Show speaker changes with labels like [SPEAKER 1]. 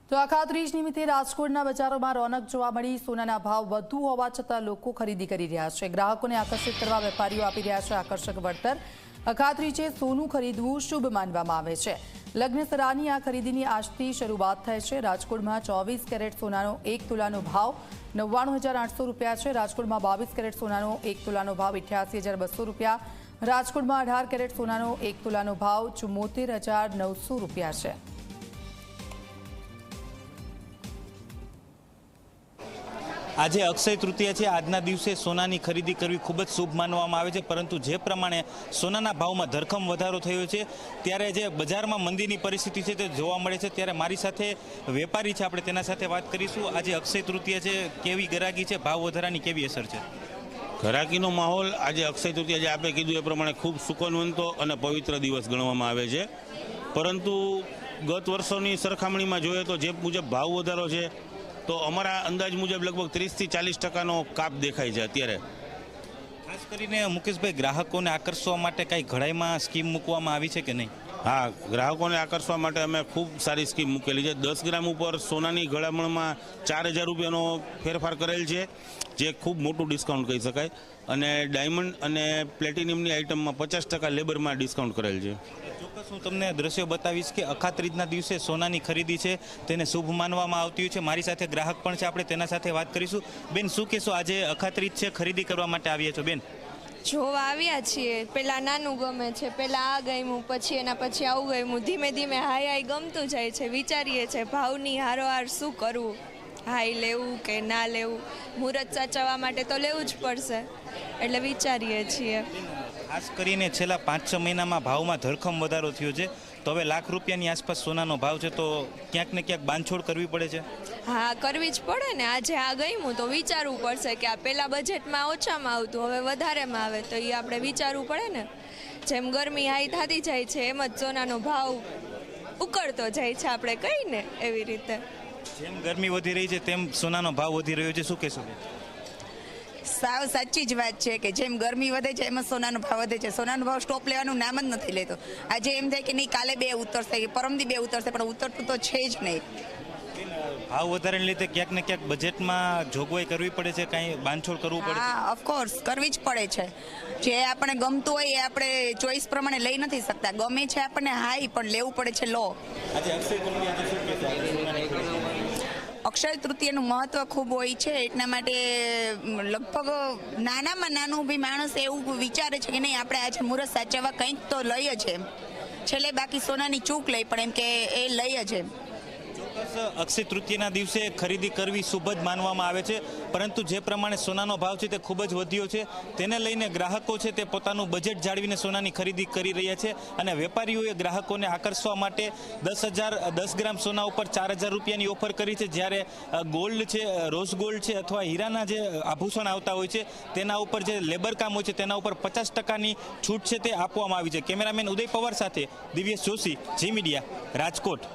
[SPEAKER 1] તો અખાત્રીજ નિમિત્તે રાજકોટના બજારોમાં રોનક જોવા મળી। સોનાના ભાવ વધુ હોવા છતાં લોકો ખરીદી કરી રહ્યા છે। ગ્રાહકોને આકર્ષિત કરવા વેપારીઓ આપી રહ્યા છે આકર્ષક વળતર। અખાત્રીજે સોનું ખરીદવું શુભ માનવામાં આવે છે। લગ્નસરાની આ ખરીદીની આજથી શરૂઆત થાય છે। રાજકોટમાં 24 કેરેટ સોનાનો 1 તોલાનો ભાવ 99,800 રૂપિયા છે। રાજકોટમાં 22 કેરેટ સોનાનો 1 તોલાનો ભાવ 88,200 રૂપિયા। રાજકોટમાં 18 કેરેટ સોનાનો 1 તોલાનો ભાવ 74,900 રૂપિયા છે।
[SPEAKER 2] આજે અક્ષય તૃતીયા છે। આજના દિવસે સોનાની ખરીદી કરવી ખૂબ જ શુભ માનવામાં આવે છે, પરંતુ જે પ્રમાણે સોનાના ભાવમાં ધરખમ વધારો થયો છે ત્યારે જે બજારમાં મંદીની પરિસ્થિતિ છે તે જોવા મળે છે। ત્યારે મારી સાથે વેપારી છે, આપણે તેના સાથે વાત કરીશું। આજે અક્ષય તૃતીયા છે, કેવી ગરાગી છે, ભાવ વધારાની કેવી અસર છે?
[SPEAKER 3] ઘરાકીનો માહોલ આજે અક્ષય તૃતીયા જે આપણે કીધું એ પ્રમાણે ખૂબ સુકોનવંતો અને પવિત્ર દિવસ ગણવામાં આવે છે, પરંતુ ગત વર્ષોની સરખામણીમાં જોઈએ તો જે મુજબ ભાવ વધારો છે તો અમારા અંદાજ મુજબ લગભગ 30 થી 40% કાપ દેખાય છે અત્યારે।
[SPEAKER 2] ખાસ કરીને મુકેશભાઈ, ગ્રાહકોને આકર્ષવા માટે કઈ ઘડાઈમાં સ્કીમ મૂકવામાં આવી છે કે નહીં?
[SPEAKER 3] હા, ગ્રાહકોને આકર્ષવા માટે અમે ખૂબ સારી સ્કીમ મૂકેલી છે। 10 ગ્રામ ઉપર સોનાની ઘડામણમાં 4,000 રૂપિયાનો ફેરફાર કરેલ છે, જે ખૂબ મોટું ડિસ્કાઉન્ટ કહી શકાય। અને ડાયમંડ અને પ્લેટિનિયમની આઇટમમાં 50% લેબરમાં ડિસ્કાઉન્ટ કરેલ છે।
[SPEAKER 2] ચોક્કસ હું તમને દ્રશ્યો બતાવીશ કે અખાત્રીજના દિવસે સોનાની ખરીદી છે તેને શુભ માનવામાં આવતી હોય છે। મારી સાથે ગ્રાહક પણ છે, આપણે તેના સાથે વાત કરીશું। બેન, શું કહેશો, આજે અખાત્રીજ છે, ખરીદી કરવા માટે આવ્યા છો? બેન,
[SPEAKER 4] જોવા આવ્યા છીએ। પેલા નાનું ગમે છે, પેલા આ ગમ્યું, પછી એના પછી આવું ગમ્યું, ધીમે ધીમે હાઈ ગમતું જાય છે। વિચારીએ છે ભાવની હારોહાર શું કરવું, હાઈ લેવું કે ના લેવું। મુહૂર્ત સાચવવા માટે તો લેવું જ પડશે, એટલે વિચારીએ છીએ।
[SPEAKER 2] ખાસ કરીને છેલ્લા 5-6 મહિનામાં ભાવમાં ધરખમ વધારો થયો છે, તો હવે લાખ રૂપિયાની આસપાસ સોનાનો ભાવ છે, તો ક્યાંક ને ક્યાંક બાંધછોડ કરવી પડે છે?
[SPEAKER 4] હા, કરવી જ પડે ને। આજે આ ગમ્યું તો વિચારવું પડશે કે આ પેલા બજેટમાં ઓછામાં આવતું હવે વધારેમાં આવે, તો એ આપણે વિચારવું પડે ને। જેમ ગરમી હાઈ થતી જાય છે એમ જ સોનાનો ભાવ ઉકળતો જાય છે, આપણે કહીને એવી રીતે।
[SPEAKER 2] જેમ ગરમી વધી રહી છે તેમ સોનાનો ભાવ વધી રહ્યો છે, શું કહેશો?
[SPEAKER 5] સાવ સાચી જ વાત છે કે જેમ ગરમી વધે છે એમ સોનાનો ભાવ વધે છે। સોનાનો ભાવ સ્ટોપ લેવાનું નામ જ નથી લેતો। આજે એમ થાય કે નહીં કાલે 2 ઉતરશે કે પરમદી 2 ઉતરશે, પણ ઉતરતું તો છે જ નહીં।
[SPEAKER 2] ભાવ વધારાને લીધે ક્યાંક ને ક્યાંક બજેટમાં જોગવાઈ કરવી પડે છે, કાંઈ બાંધછોડ કરવું પડે છે?
[SPEAKER 5] હા, ઓફકોર્સ કરવી જ પડે છે। જે આપણે ગમતું હોય એ આપણે ચોઈસ પ્રમાણે લઈ નથી શકતા। ગમે છે આપણને હાઈ, પણ લેવું પડે છે લો। અક્ષય તૃતીયાનું મહત્વ ખૂબ હોય છે, એટલા માટે લગભગ નાનામાં નાનું બી માણસ એવું વિચારે છે કે નહીં આપણે આજે મુહૂર્ત સાચવવા કંઈક તો લઈએ છે, છેલ્લે બાકી સોનાની ચૂક લઈ પણ એમ કે એ લઈએ છે।
[SPEAKER 2] અક્ષય તૃતીયાના દિવસે ખરીદી કરવી શુભ જ માનવામાં આવે છે, પરંતુ જે પ્રમાણે સોનાનો ભાવ છે તે ખૂબ જ વધ્યો છે, તેને લઈને ગ્રાહકો છે તે પોતાનું બજેટ જાળવીને સોનાની ખરીદી કરી રહ્યા છે। અને વેપારીઓએ ગ્રાહકોને આકર્ષવા માટે 10 ગ્રામ સોના ઉપર 4,000 રૂપિયાની ઓફર કરી છે, જ્યારે ગોલ્ડ છે, રોઝ ગોલ્ડ છે અથવા હીરાના જે આભૂષણ આવતા હોય છે તેના ઉપર જે લેબર કામ હોય છે તેના ઉપર 50%ની છૂટ છે તે આપવામાં આવી છે। કેમેરામેન ઉદય પવાર સાથે દિવ્યેશ જોશી, જી મીડિયા, રાજકોટ।